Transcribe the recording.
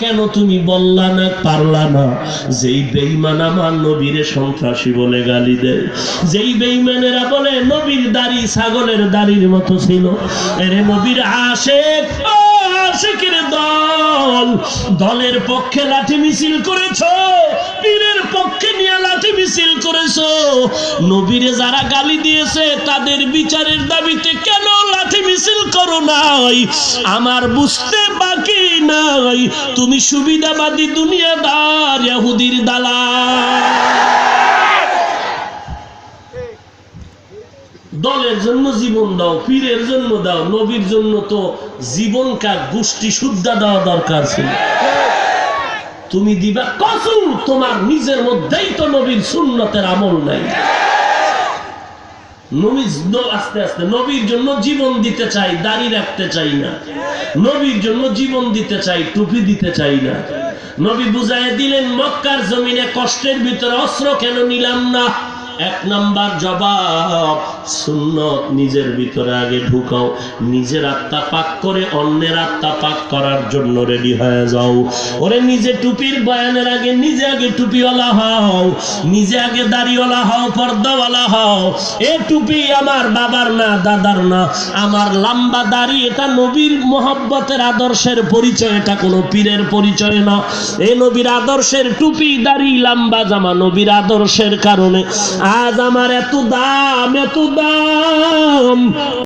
কেন তুমি বললা না, পারলা না? যেই বেঈমান আমার নবীরে সন্ত্রাসী বলে গালি দেয়, যেই বেঈমানেরা বলে নবীর দাড়ি ছাগলের দাড়ির মতো ছিল, এরে নবীর আশিক আশিকের দল, দলের পক্ষে লাঠি মিছিল করেছো, পীরের পক্ষে নিয়ে লাঠি মিছিল করেছো। নবীরে যারা গালি দিয়েছে তাদের বিচারের দাবিতে কেন লাঠি মিছিল করো নাই? আমার বুঝতে বাকি নাই, তুমি সুবিধাবাদী দুনিয়াদার ইহুদির দালাল। দলের জন্য জীবন দাও, পীরের জন্য দাও, নবীর জন্য তো জীবন কার গোষ্ঠী শুদ্ধা দেওয়া দরকার ছিল। তুমি দিবা কসম, তোমার নিজের মধ্যেই তো নবীর সুন্নতের আমল নাই। আস্তে আস্তে নবীর জন্য জীবন দিতে চাই, দাড়ি রাখতে চাই না। নবীর জন্য জীবন দিতে চাই, টুপি দিতে চাই না। নবী বুঝায় দিলেন মক্কার জমিনে কষ্টের ভিতরে অস্ত্র কেন নিলাম না। এক নাম্বার জবাব, সুন্নত নিজের ভিতরে আগে ঢুকাও, নিজের আত্মা পাক করে অন্যের আত্মা পাক করার জন্য রেডি হয়ে যাও। ওরে নিজে টুপির বয়ানের আগে নিজে আগে টুপিওয়ালা হও, নিজে আগে দাড়িওয়ালা হও, পর্দাওয়ালা হও। এ টুপি আমার বাবার না, দাদার না, আমার লম্বা দাড়ি এটা নবীর মোহাব্বতের আদর্শের পরিচয়, এটা কোনো পীরের পরিচয় না। এই নবীর আদর্শের টুপি দাড়ি লম্বা জামা নবীর আদর্শের কারণে আজ আমার এত দাম, এত দাম।